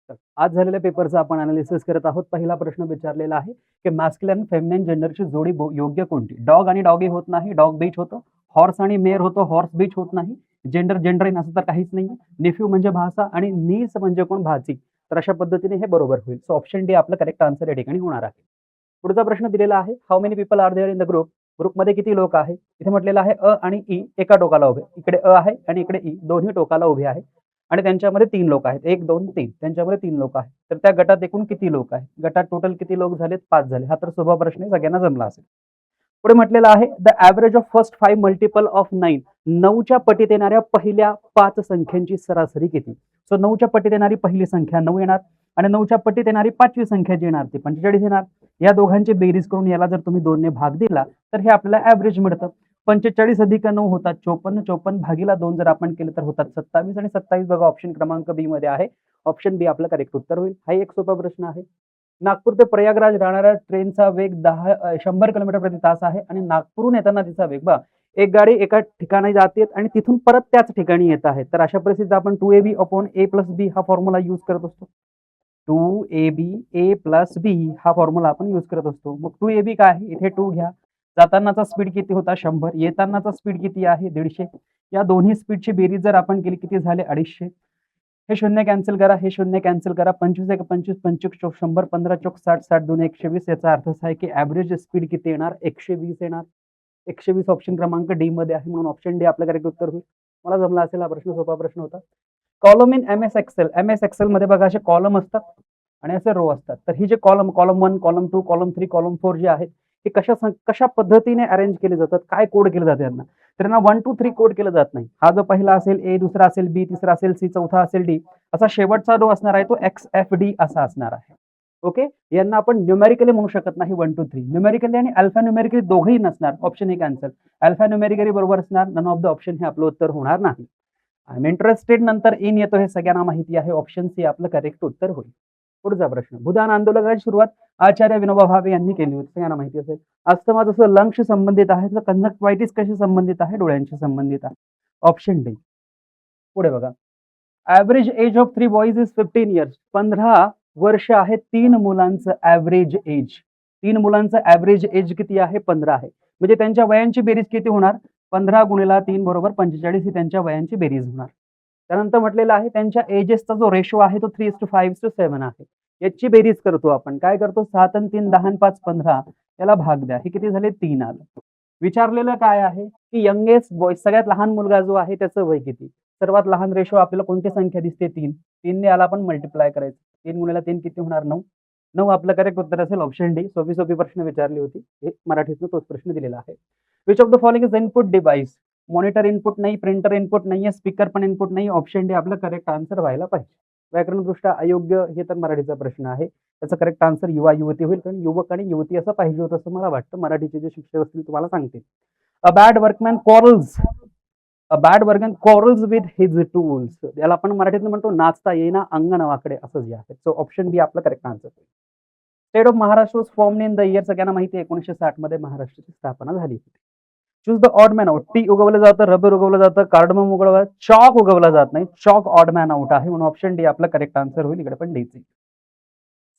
तर आज झालेल्या पेपरचा आपण अनालिसिस करत आहोत. पहिला प्रश्न विचारलेला आहे की मॅस्क्युलिन फेमिनिन जेंडरची जोडी योग्य कोणती? डॉग आणि डॉगी होत नाही, डॉग बीच होतं. हॉर्स आणि मेअर होतं, हॉर्स बीच होत नाही. जेंडर जेंडरिन असं तर काहीच नाही. नेफ्यू म्हणजे भाचा आणि नीस म्हणजे कोण? भाची. तर अशा पद्धतीने हे बरोबर होईल. सो ऑप्शन डी आपलं करेक्ट आन्सर या ठिकाणी होणार आहे. पुढचा प्रश्न दिलेला आहे, how many people are there in the group? ग्रुपमध्ये किती लोक आहेत? इथे म्हटलेलं आहे अ आणि ई एका टोकाला उभे. इकडे अ आहे आणि इकडे ई दोन्ही टोकाला उभे आहेत. आणि त्यांच्यामध्ये 3 लोक आहेत. 1, 2, 3 त्यांच्यामध्ये 3 लोक आहेत. तर त्या गटात एकूण किती लोक आहेत? गटात टोटल किती लोक झालेत? 5 झाले. हा तर सोपा प्रश्न आहे, सगळ्यांना जमला असेल. पुढे म्हटलेलं आहे the average of first 5 multiple of 9. 9च्या पटीत येणाऱ्या पहिल्या 5 संख्यांची सरासरी किती? सो 9च्या पटीत येणारी पहिली संख्या 9 येणार आणि 9च्या पटीत येणारी 5वी संख्या जी येणार ती 45 येणार. या दोघांची बेरीज करून याला जर तुम्ही 2 ने भाग दिला तर हे आपल्याला ॲव्हरेज मिळतं. 45 अधिक 9 होतात 54. 54 भागीला 2 जर आपण केलं तर होतात 27 आणि 27 बघा ऑप्शन क्रमांक बी मध्ये आहे. ऑप्शन बी आपलं करेक्ट उत्तर होईल. हा एक सोपा प्रश्न आहे. नागपूर ते प्रयागराज राहणाऱ्या ट्रेनचा वेग 100 किलोमीटर प्रति तास आहे आणि नागपूरहून येताना तिचा वेग बघा, एक गाडी एका ठिकाणी जाते आणि तिथून परत त्याच ठिकाणी येत आहे. तर अशा परिस्थितीत आपण 2ab अपॉन a प्लस बी हा फॉर्म्युला यूज करत असतो. 2ab a प्लस बी हा फॉर्म्युला आपण यूज करत असतो. मग 2ab काय आहे? इथे 2 घ्या. जातानाचा स्पीड किती होता? 100. येतानाचा स्पीड किती आहे? 150. या दोन्ही स्पीडची बेरीज जर आपण केली किती झाले? 250. हे शून्य कॅन्सल करा, हे शून्य कॅन्सल करा. 25 एक 25, 25 चोक 100, 15 चोक 60, 60 2 120. याचा अर्थ असा आहे की ॲव्हरेज स्पीड किती येणार? 120 येणार. 120 ऑप्शन क्रमांक डी मध्ये आहे म्हणून ऑप्शन डी आपलं करेक्ट उत्तर होईल. मला जमला असेल, हा प्रश्न सोपा प्रश्न होता. Column in M S Excel. M S Excel मध्ये बघा असे कॉलम असतात आणि असे रो असतात. तर ही जे कॉलम 1, कॉलम 2, कॉलम 3, कॉलम 4 जे आहेत ते कशा पद्धतीने अरेंज केले जातात, काय कोड केले जाते त्यांना? तर त्यांना 1, 2, 3 कोड केलं जात नाही. हा जो पहिला असेल ए, दुसरा असेल बी, तिसरा असेल सी, चौथा असेल डी, असा शेवटचा जो असणार आहे तो एक्स एफ डी असा असणार आहे. ओके, यांना आपण न्यूमेरिकली म्हणू शकत नाही 1, 2, 3. न्यूमेरिकली आणि अल्फा न्यूमेरिकली दोघंही नसणार. Option A cancel. Alpha numerically बरोबर असणार. नन ऑफ द ऑप्शन हे आपलं उत्तर होणार नाही. आय एम इंटरेस्टेड नंतर इन येतो हे सगळ्यांना माहिती आहे. ऑप्शन सी आपलं करेक्ट उत्तर होईल. पुढचा प्रश्न, भूदान आंदोलनाची सुरुवात आचार्य विनोबा भावे यांनी केली होती, सगळ्यांना माहिती असेल. अस्थमा जसं लंग्सशी संबंधित आहे तर कंजक्टिव्हायटिस कशी संबंधित आहे? डोळ्यांशी संबंधित आहे. Option D. पुढे बघा, average age of 3 boys is 15 years. 15 वर्ष आहे 3 मुलांचं ॲव्हरेज एज. 3 मुलांचं ॲव्हरेज एज किती आहे? 15 आहे. म्हणजे त्यांच्या वयांची बेरीज किती होणार? 15 गुणिला 3 बरोबर 45 ही त्यांच्या वयांची बेरीज होणार. त्यानंतर म्हटलेलं आहे त्यांच्या एजेसचा जो रेशो आहे तो 3:5:7 आहे. याची बेरीज करतो आपण. काय करतो? 7 आणि 3 10 आणि 5 15. याला भाग द्या. हे किती झाले? 3 आलं. विचारलेलं काय आहे की यंगेस्ट बॉय सगळ्यात लहान मुलगा जो आहे त्याचं वय किती? सर्वात लहान रेशो आपल्याला कोणती संख्या दिसते? 3. 3 ने याला आपण मल्टिप्लाय करायचं. 3 गुणिले 3 किती होणार? 9. 9 आपलं करेक्ट उत्तर असेल ऑप्शन डी. सोपी प्रश्न विचारली होती. हे मराठीतून तोच प्रश्न दिलेला आहे. Which of the following is input device? Monitor input नाही, प्रिंटर इनपुट नाहीये, स्पीकर पण इनपुट नाही. ऑप्शन डी आपलं करेक्ट आन्सर व्हायला पाहिजे. व्याकरणदृष्ट्या अयोग्य हे तर मराठीचा प्रश्न आहे. त्याचा करेक्ट आन्सर युवा युवती होईल, कारण युवक आणि युवती असं पाहिजे होतं असं मला वाटतं. मराठीचे जे शिक्षक असतील तुम्हाला सांगतील. A bad workman quarrels. A bad workman quarrels with his tools. याला आपण मराठीतून म्हणतो नाचता येईना अंगण वाकडे, असं जे आहे. सो ऑप्शन बी आपलं correct answer. State of Maharashtra was formed in the year. सगळ्यांना माहिती आहे 1960 मध्ये महाराष्ट्राची स्थापना झाली होती. Choose the odd man out. T उगवलं जातं, रबर उगवलं जातं, कार्डमम उगवलं जातं, चॉक उगवला जात नाही. चॉक ऑड मॅन आउट आहे म्हणून ऑप्शन डी आपलं करेक्ट आन्सर होईल. इकडे पण डीच.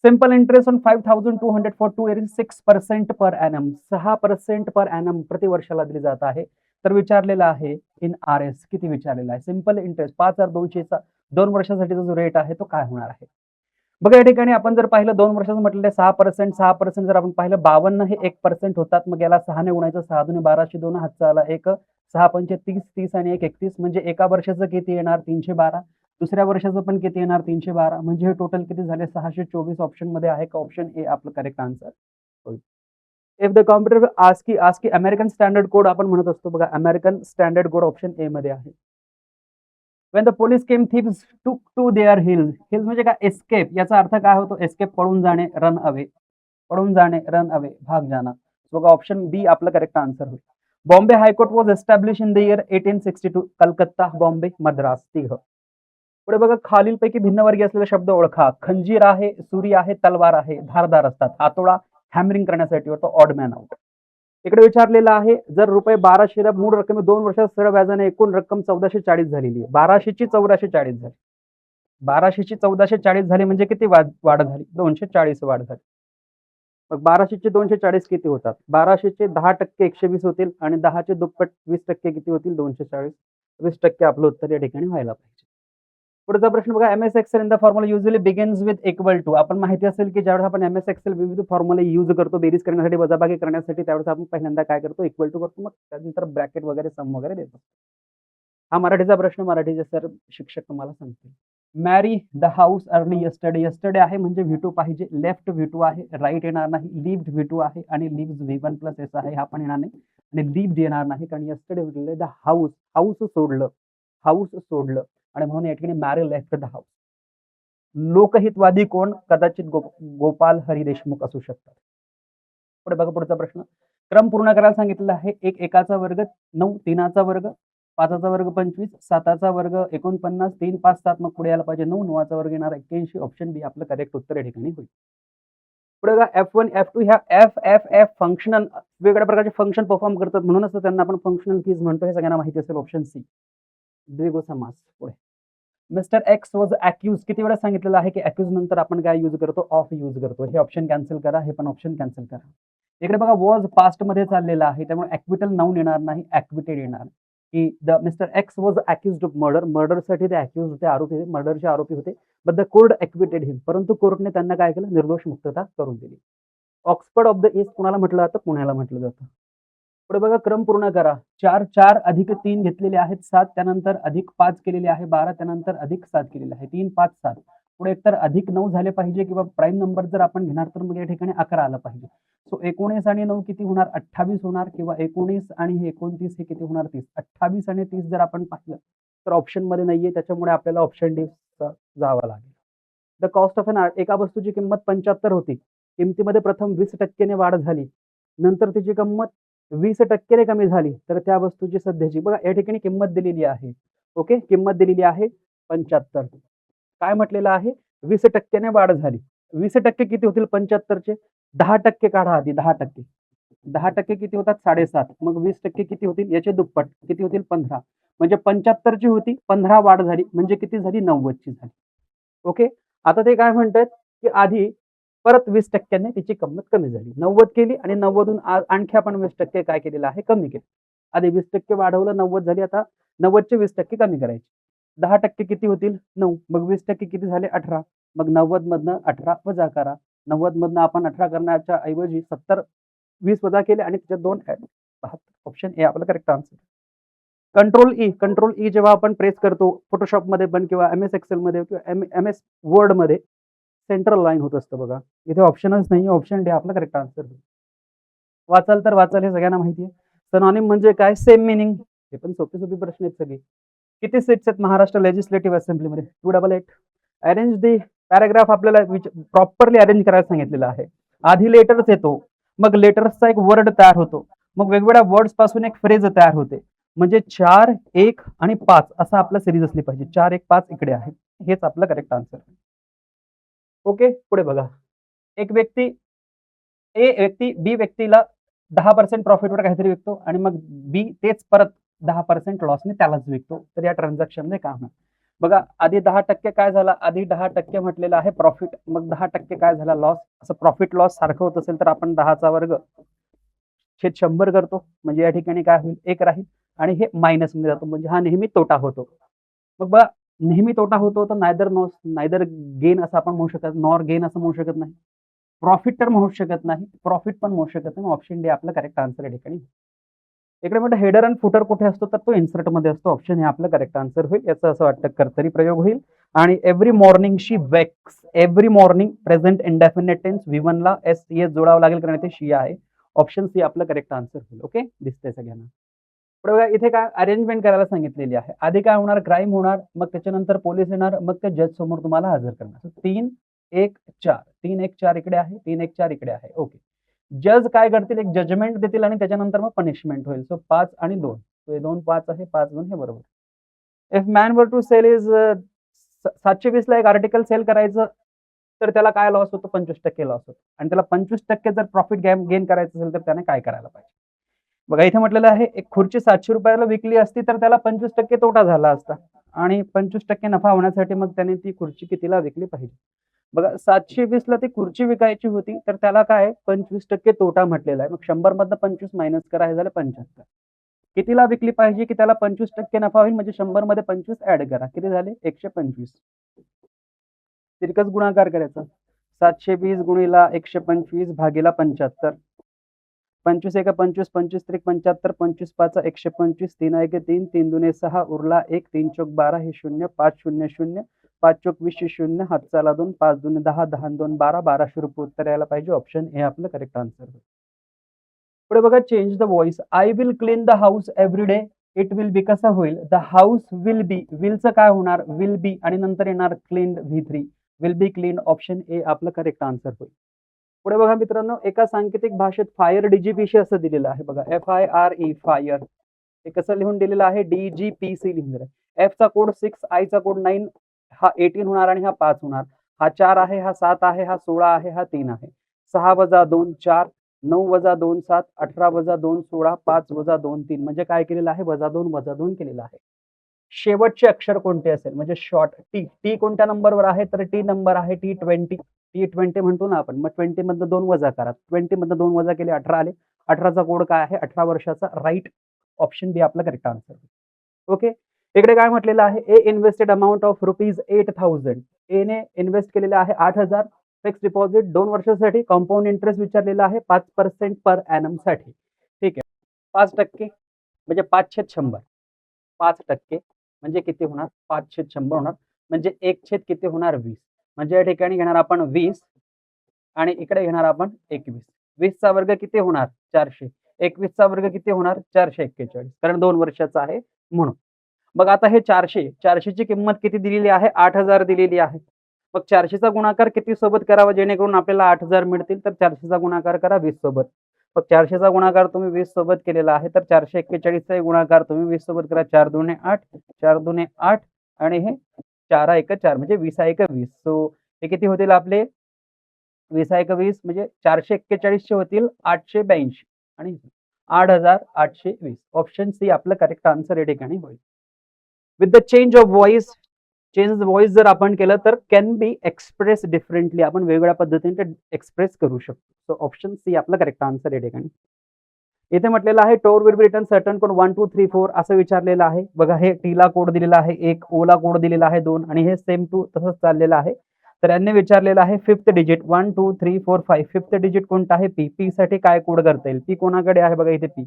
Simple interest on 5200 for 2 years 6% per annum. 6% per annum प्रति वर्षाला दिली जात आहे. तर विचारलेलं आहे इन आर एस किती विचारलेला आहे? सिंपल इंटरेस्ट 5200चा 2 वर्षासाठीचा जो रेट आहे तो काय होणार आहे? बघा या ठिकाणी आपण जर पाहिलं 2 वर्षाचं म्हटलेलं 6% जर आपण पाहिलं 52 हे 1% होतात. मग याला 6 ने गुणायचं. 6 दुने 12, 2 हातचा आला 1, 6 पंचे 30, 30 आणि 1 31. म्हणजे एका वर्षाचं किती येणार? 312. दुसऱ्या वर्षाचं पण किती येणार? 312. म्हणजे हे टोटल किती झाले? 624 ऑप्शन मध्ये आहे का? ऑप्शन ए आपलं करेक्ट आन्सर होईल. If the computer ASCII American standard code आपण म्हणत असतो बघा, American standard code option A मध्ये आहे. When the police came thieves took to their hills. Hills म्हणजे काय? एस्केप. याचा अर्थ काय होतो? एस्केप पळून जाणे, रन अवे. पळून जाणे, रन अवे, भाग जाणं. बघा ऑप्शन बी आपलं करेक्ट आन्सर होईल. Bombay high court was establish in the year 1862. Calcutta, Bombay, Madras, तिघ. पुढे बघा खालीलपैकी भिन्नवर्गीय असलेला शब्द ओळखा. खंजीर आहे, सुरी आहे, तलवार आहे, धारदार असतात. हातोडा हॅमरिंग करण्यासाठी होतो. Odd man out. इकडे विचारलेलं आहे जर रुपये 1200 मूळ रक्कमे 2 वर्षात सरळ व्याजाने एकूण रक्कम 1440 झालेली आहे. 1200 ची 1440 झाली. 1200ची 1440 झाली म्हणजे किती वाढ झाली? 240 वाढ झाली. मग 1200चे 240 किती होतात? 1200चे 10% 120 होतील आणि 10चे दुप्पट 20% किती होतील? 240. 20% आपलं उत्तर या ठिकाणी व्हायला पाहिजे. पुढचा प्रश्न बघा, MS Excel in the formula usually begins with equal to. आपण माहिती असेल की ज्यावेळेस आपण एम-एस एक्सेल विविध फॉर्म्युले यूज करतो बेरीज करण्यासाठी, वजाबाकी करण्यासाठी, त्यावेळेस आपण पहिल्यांदा काय करतो? इक्वल टू करतो. मग त्यानंतर ब्रॅकेट वगैरे सम वगैरे देतो. हा मराठीचा प्रश्न, मराठीचे सर शिक्षक तुम्हाला सांगतील. मॅरी the house early yesterday. Yesterday आहे म्हणजे V2 पाहिजे. लेफ्ट V2 आहे, राईट येणार नाही. लिव्ड V2 आहे आणि लिव्ज V1 प्लस एस आहे, हा पण येणार नाही. आणि लिव्ड येणार नाही कारण यस्टरडे म्हटलेलं द हाऊस, हाऊस सोडलं आणि म्हणून या ठिकाणी मॅरी लेफ्ट द हाऊस. लोकहितवादी कोण? कदाचित गोपाल हरी देशमुख असू शकतात. पुढे बघा पुढचा प्रश्न. क्रम पूर्ण करायला सांगितलेला आहे. 1 एकाचा वर्ग 9, 3चा वर्ग 5चा वर्ग 25, 7चा वर्ग 49, 3 5 7, मग पुढे यायला पाहिजे 9, 9चा वर्ग येणार 81. ऑप्शन बी आपलं करेक्ट उत्तर या ठिकाणी होईल. पुढे बघा F1 F2 ह्या F फंक्शनल वेगवेगळ्या प्रकारचे फंक्शन परफॉर्म करतात, म्हणूनच त्यांना आपण फंक्शनल कीज म्हणतो. हे सगळ्यांना माहिती असेल. ऑप्शन सी द्विगु समास. पुढे मिस्टर एक्स वॉज अॅक्यूज. किती वेळा सांगितलेलं आहे की अॅक्यूज नंतर आपण काय यूज करतो? ऑफ यूज करतो. हे ऑप्शन कॅन्सल करा, हे पण ऑप्शन कॅन्सल करा. इकडे बघा वॉज पास्ट मध्ये चाललेला आहे, त्यामुळे ॲक्विटल नाऊन येणार नाही, ॲक्विटेड येणार. की the mister X was accused of murder. मर्डरसाठी ते अॅक्युज होते, आरोपी होते, मर्डरचे आरोपी होते. But the court acquitted him. परंतु कोर्टने त्यांना काय केलं? निर्दोष मुक्तता करून दिली. ऑक्सफर्ड ऑफ द ईस्ट कुणाला म्हटलं जातं? पुण्याला म्हटलं जातं. पुढे बघा क्रम पूर्ण करा. 4 4 अधिक 3 घेतलेले आहेत 7, त्यानंतर अधिक 5 केलेले आहे 12, त्यानंतर अधिक 7 केलेले आहे 3 5 7. पुढे एकतर अधिक 9 झाले पाहिजे किंवा प्राईम नंबर जर आपण घेणार तर मग या ठिकाणी 11 आलं पाहिजे. सो 19 आणि 9 किती होणार? 28 होणार, किंवा 19 आणि 29 हे किती होणार? 30. 28 आणि 30 जर आपण पाहिलं तर ऑप्शन मध्ये नाहीये, त्याच्यामुळे आपल्याला ऑप्शन डी जावं लागेल. The cost of an art. एका वस्तूची किंमत 75 होती. किमतीमध्ये प्रथम 20% ने वाढ झाली, नंतर तिची किंमत 20% ने कमी झाली, तर त्या वस्तूची सध्याची बघा या ठिकाणी किंमत दिलेली आहे. ओके, किंमत दिलेली आहे 75. काय म्हटलेलं आहे? 20% ने वाढ झाली. 20% किती होतील 75चे? 10% काढा आधी. 10%. 10% किती होतात? 7.5. मग 20% किती होतील? याचे दुप्पट किती होतील? 15. म्हणजे 75ची होती, 15 वाढ झाली, म्हणजे किती झाली? 90ची झाली. ओके, आता ते काय म्हणतात की आधी परत 20% ने तिची किंमत कमी झाली. 90 केली आणि 90तून आणखी आपण 20% काय केलेलं आहे? कमी केलं. आधी 20% वाढवलं, 90 झाली. आता 90चे 20% कमी करायचे. 10% किती होतील? 9. मग 20% किती झाले? 18. मग 90 मधनं 18 वजा करा. 90 मधनं आपण 18 करण्याच्या ऐवजी 70 20 वजा केले आणि त्याच्यात 2 ऍड. 72. ऑप्शन ए आपलं करेक्ट आन्सर. कंट्रोल ई जेव्हा आपण प्रेस करतो फोटोशॉपमध्ये पण किंवा एम-एस एक्सेलमध्ये किंवा एम-एस वर्डमध्ये सेंट्रल लाईन होत असतं बघा. इथे ऑप्शनच नाही, ऑप्शन डी आपला करेक्ट आन्सर. वाचाल तर वाचाल, हे सगळ्यांना माहिती आहे. सनॉनिम म्हणजे काय? Same meaning. हे पण सोपे सोपी प्रश्न आहेत सगळे. किती सीट्स आहेत महाराष्ट्र लेजिस्लेटिव्ह असेंब्लीमध्ये? 288. अरेंज दी पॅराग्राफ आपल्याला प्रॉपरली अरेंज करायला सांगितलेलं आहे. आधी लेटर्स येतो, मग लेटर्सचा एक वर्ड तयार होतो, मग वेगवेगळ्या वर्ड्स पासून एक फ्रेज तयार होते. म्हणजे 4 1 आणि 5 असं आपलं सिरीज असली पाहिजे. 4 1 5 इकडे आहे. हेच आपलं करेक्ट आन्सर. ओके, पुढे बघा. एक व्यक्ती बी व्यक्तीला 10% प्रॉफिटवर काहीतरी विकतो आणि मग बी तेच परत 10% लॉसने त्यालाच विकतो. तर या ट्रान्झॅक्शनने काय होणार? बघा, आधी 10% काय झाला? आधी 10% म्हटलेलं आहे प्रॉफिट, मग 10% काय झाला? लॉस. असं प्रॉफिट लॉस सारखं होत असेल तर आपण 10चा वर्ग छेद 100 करतो, म्हणजे या ठिकाणी काय होईल? 1 राहील आणि हे मायनस मध्ये जातो, म्हणजे हा नेहमी तोटा होतो. मग बघा, नेहमी तोटा होतो तर नायदर गेन असं आपण म्हणू शकत, नॉर गेन असं म्हणू शकत नाही. प्रॉफिट तर म्हणू शकत नाही, प्रॉफिट पण म्हणू शकत नाही. ऑप्शन डी आपलं करेक्ट आन्सर या ठिकाणी. इकडे म्हणतो हेडर आणि फुटर कुठे असतो? तर तो इन्सर्ट मध्ये असतो. ऑप्शन हे आपलं करेक्ट आन्सर होईल. याचं असं वाटतं कर्तरी प्रयोग होईल. आणि every morning she wakes. Every morning present indefinite tense. V1 ला एस जोडावं लागेल कारण इथे शी आहे. ऑप्शन सी आपलं करेक्ट आन्सर होईल. ओके, दिसतंय सगळ्यांना. पुढे बघा, इथे काय अरेंजमेंट करायला सांगितलेली आहे. आधी काय होणार? क्राईम होणार, मग त्याच्यानंतर पोलीस येणार, मग ते जज समोर तुम्हाला हजर करणार. 3 1 4 3 1 4 इकडे आहे, 3 1 4 इकडे आहे. ओके, जज काय करतील? एक जजमेंट देतील आणि त्याच्यानंतर मग पनिशमेंट होईल. सो 5 आणि 2, 2 5 आहे, 5 2 हे बरोबर. इफ मॅन वर टू सेल इज 720 ला एक आर्टिकल सेल करायचं तर त्याला काय लॉस होतो? 25% लॉस होतो. आणि त्याला 25% जर प्रॉफिट गेन करायचं असेल तर त्याने काय करायला पाहिजे? बघा, इथे म्हटलेलं आहे एक खुर्ची 700 रुपयाला विकली असती तर त्याला 25% तोटा झाला असता. आणि 25% नफा होण्यासाठी मग त्याने ती खुर्ची कितीला विकली पाहिजे? बघा 720 ला ती खुर्ची विकायची होती, तर त्याला काय 25% तोटा म्हटलेला आहे. मग 100 मधनं 25 मायनस करा, हे झालं 75. कितीला विकली पाहिजे की त्याला 25% नफा होईल, म्हणजे 100 मध्ये 25 ऍड करा, किती झाले 125. तिरकस गुणाकार करायचा, 720 गुणिला 125 भागीला 75. 25 एका 25, 25 त्रिक 75, 25 पाचा 125, 3 एके 3, 3 दुने 6, उरला 1, 3 चौक 12, हे 0, 5 0 0, 5 चौक 20, 0, हातचाला 2, 5 दुने 10, 10 2 12, 1200 रुपये उत्तर यायला पाहिजे. ऑप्शन ए आपलं करेक्ट आन्सर. पुढे बघा, change the voice. I will clean the house every day. It will be कसा होईल? द हाऊस विल बी, विलचं काय होणार? विल बी आणि नंतर येणार cleaned V3, will be clean. Option A आपलं करेक्ट आन्सर होईल. पुढे बघा मित्रांनो, एका सांकेतिक भाषेत फायर डीजीपीसी असं दिलेलं आहे बघा, FIRE फायर. हे कसं लिहून दिलेलं आहे? DGPC लिहून दिलं आहे. F चा कोड 6, I चा कोड 9, हा 18 होणार आणि हा 5 होणार. हा 4 आहे, हा 7 आहे, हा 16 आहे, हा 3 आहे. 6 वजा 2 4, 9 वजा 2 7, 18 वजा 2 16, 5 वजा 2 3, म्हणजे काय केलेलं आहे? वजा 2 केलेलं आहे. शेवटचे अक्षर कोणते असेल? म्हणजे शॉर्ट टी. टी कोणत्या नंबरवर आहे? तर टी नंबर आहे T20. T20 म्हणतो ना आपण. मग 20 मधनं 2 वजा करा. 20 मधनं 2 वजा केले 18 आले. 18चा कोड काय आहे? 18 वर्षाचा. राईट. ऑप्शन बी आपला करेक्ट आन्सर. ओके. इकडे काय म्हटलेलं आहे? ए इन्व्हेस्टेड अमाउंट ऑफ ₹8,000. ए ने इन्व्हेस्ट केलेले आहे 8,000. फिक्स डिपॉझिट 2 वर्षासाठी. कंपाऊंड इंटरेस्ट विचारलेला आहे 5% पर ॲनम साठी. ठीक आहे. 5% म्हणजे 5/100. 5% म्हणजे किती होणार? 5/100 होणार. म्हणजे 1 किती होणार? 20. म्हणजे या ठिकाणी घेणार आपण 20 आणि इकडे घेणार आपण 21. 20 चा वर्ग किती होणार? 400. 21 चा वर्ग किती होणार? 441. कारण 2 वर्षाचा आहे म्हणून. मग आता हे 400 ची किंमत किती दिलेली आहे? 8,000 दिलेली आहे. मग 400 चा गुणाकार किती सोबत करावा जेणेकरून आपल्याला 8,000 मिळतील? तर 400 चा गुणाकार करा 20 सोबत. मग 400 चा गुणाकार तुम्ही 20 सोबत केलेला आहे, तर 441 चा गुणाकार तुम्ही 20 सोबत करा. 4 दुने 8, 4 दुने 8 आणि हे 4 1 4, म्हणजे 20 1 20. सो हे किती होतील आपले? 20 1 20, म्हणजे 441 चे होतील 882 आणि 8,820. ऑप्शन सी आपलं करेक्ट आन्सर या ठिकाणी होईल. With the change of voice. Change voice जर आपण केलं तर कॅन बी एक्सप्रेस डिफरंटली. आपण वेगवेगळ्या पद्धतीने एक्सप्रेस करू शकतो. सो ऑप्शन सी आपलं करेक्ट आन्सर या ठिकाणी. इथे म्हटलेलं आहे tor will be return certain code 1 2 3 4 असं विचारलेलं आहे बघा. हे टी ला कोड दिलेला आहे 1, ओ ला कोड दिलेला आहे 2 आणि हे सेम टू तसंच चाललेलं आहे. तर यांनी विचारलेलं आहे 5th डिजिट 1 2 3 4 5. 5th डिजिट कोणता आहे? पी. पी साठी काय कोड करता येईल? पी कोणाकडे आहे? बघा इथे पी.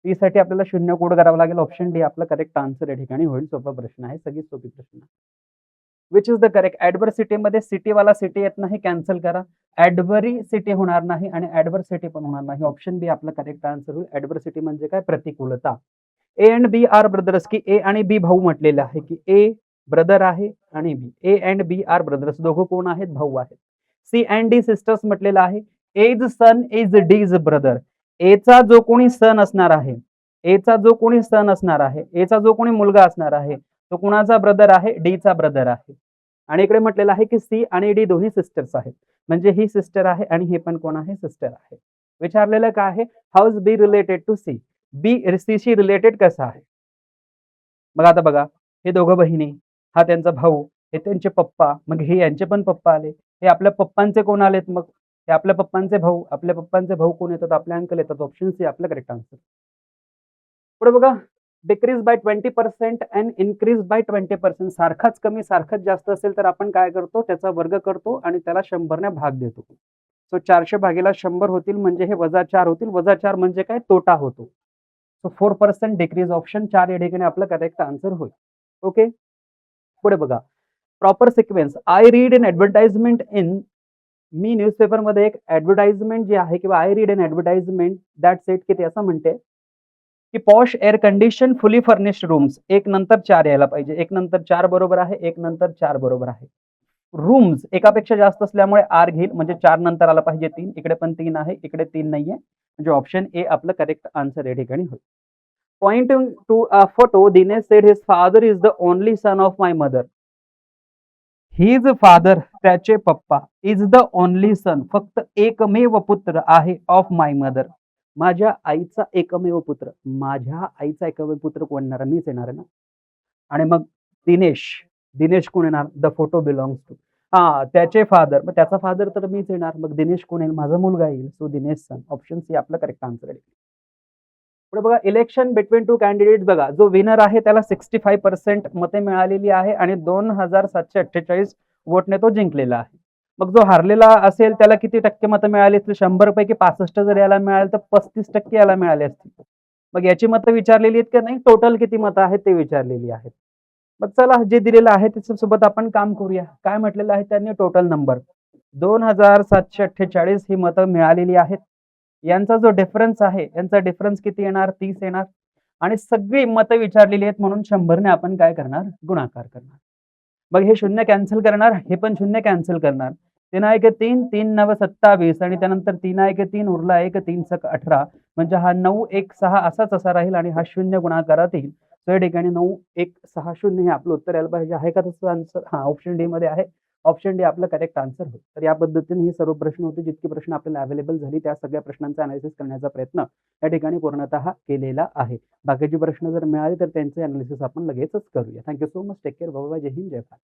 पी साठी आपल्याला 0 कोड करावा लागेल. ऑप्शन डी आपला करेक्ट आन्सर या ठिकाणी होईल. सोपा प्रश्न आहे, सगळी सोपी प्रश्न. Which is the correct? Adversity मध्ये सिटी वाला सिटी येत नाही, कॅन्सल करा. ऍडव्हर्सिटी होणार नाही आणि ऍडव्हर्सिटी पण होणार नाही. ऑप्शन बी आपला करेक्ट आन्सर होईल. ऍडव्हर्सिटी म्हणजे काय? प्रतिकूलता. A and B are brothers, की ए आणि बी भाऊ म्हटलेले आहे, की ए ब्रदर आहे आणि B. A and B are brothers, दोघं कोण आहेत? भाऊ आहेत. सी अँड डी सिस्टर्स म्हटलेलं आहे. As son is D's brother. एचा जो कोणी सन असणार आहे, एचा जो कोणी सन असणार आहे, एचा जो कोणी मुलगा असणार आहे, तो कुणाचा ब्रदर आहे? डी चा ब्रदर आहे. आणि इकडे म्हटलेलं आहे की सी आणि डी दोन्ही सिस्टर्स आहेत. म्हणजे ही सिस्टर आहे आणि हे पण कोण आहे? सिस्टर आहे. विचारलेलं काय आहे? How is B related to C? B C शी रिलेटेड कसा आहे? मग आता बघा, हे दोघं बहिणी, हा त्यांचा भाऊ, हे त्यांचे पप्पा, मग हे यांचे पण पप्पा आले. हे आपल्या पप्पांचे कोण आलेत? मग हे आपल्या पप्पांचे भाऊ. आपल्या पप्पांचे भाऊ कोण येतात? आपले अंकल येतात. ऑप्शन सी आपलं करेक्ट आन्सर. पुढे बघा, decrease by 20% and increase by 20%. सारखाच कमी सारखाच जास्त असेल तर आपण काय करतो? त्याचा वर्ग करतो आणि त्याला 100 ने भाग देतो. सो 400 भागीला 100 होतील, म्हणजे हे -4 होतील. -4 म्हणजे काय? तोटा होतो. So 4% decrease. ऑप्शन 4 या ठिकाणी आपलं करेक्ट आन्सर होईल. ओके. पुढे बघा, proper sequence. I read in advertisement in. Me newspaper मध्ये एक ऍडव्हर्टाइजमेंट जी आहे किंवा I read in advertisement that set किती असं म्हणते की पॉश एअर कंडिशन फुली फर्निश्ड रूम्स. 1 नंतर 4 यायला पाहिजे. 1 नंतर 4 बरोबर आहे. 1 नंतर 4 बरोबर आहे. रूम्स एकापेक्षा जास्त असल्यामुळे आर घेईल, म्हणजे 4 नंतर आला पाहिजे 3. इकडे पण 3 आहे, इकडे 3 नाहीये. म्हणजे ऑप्शन ए आपलं करेक्ट आन्सर या ठिकाणी होईल. Pointing to a photo, Dinesh said his father is the only son of my mother. His father, त्याचे पप्पा, इज द ओनली सन, फक्त एकमेव पुत्र आहे, ऑफ माय मदर, माझ्या आईचा एकमेव पुत्र. माझ्या आईचा एकमेव पुत्र कोण येणार? मीच येणार आहे ना. आणि मग दिनेश. दिनेश कोण येणार? The photo belongs to. हा, त्याचे फादर. मग त्याचा फादर तर मीच येणार. मग दिनेश कोण येईल? माझा मुलगा येईल. सो दिनेश सन. ऑप्शन सी आपलं करेक्ट आन्सर आहे. पुढे बघा, इलेक्शन बिटवीन टू कॅन्डिडेट्स. बघा, जो विनर आहे त्याला 65% मते मिळालेली आहे आणि 2748 वोटने तो जिंकलेला आहे. मग जो हारलेला असेल त्याला किती टक्के मतं मिळाली असतील? 100 पैकी 65 जर याला मिळाले तर 35% याला मिळाले असतील. मग याची मतं विचारलेली आहेत की नाही? टोटल किती मतं आहेत ते विचारलेली आहेत. मग चला, जे दिलेलं आहे त्याच्यासोबत आपण काम करूया. काय म्हटलेलं आहे त्यांनी? टोटल नंबर 2748 ही मतं मिळालेली आहेत. यांचा जो डिफरन्स आहे, यांचा डिफरन्स किती येणार? 30 येणार आणि सगळी मतं विचारलेली आहेत म्हणून 100 ने आपण काय करणार? गुणाकार करणार. मग हे शून्य कॅन्सल करणार, हे पण शून्य कॅन्सल करणार. 3 1 3, 3 9 27 आणि त्यानंतर 3 1 3 उरला 1, 3 6 18 म्हणजे हा 9 1 6 असाच असा राहील आणि हा शून्य गुणाकारात येईल. तर या ठिकाणी 9 1 6 0 हे आपलं उत्तर यायला पाहिजे. आहे का तसं आन्सर? हां, ऑप्शन डी मध्ये आहे. ऑप्शन डी आपलं करेक्ट आन्सर होईल. तर या पद्धतीने हे सर्व प्रश्न होते. जितके प्रश्न आपल्याला अवेलेबल झाली त्या सगळ्या प्रश्नांचा अनालिसिस करण्याचा प्रयत्न या ठिकाणी पूर्णतः केलेला आहे. बाकीचे प्रश्न जर मिळाले तर त्यांचे अनालिसिस आपण लगेचच करूया. Thank you so much. Take care. Bye bye. जय हिंद, जय भारत.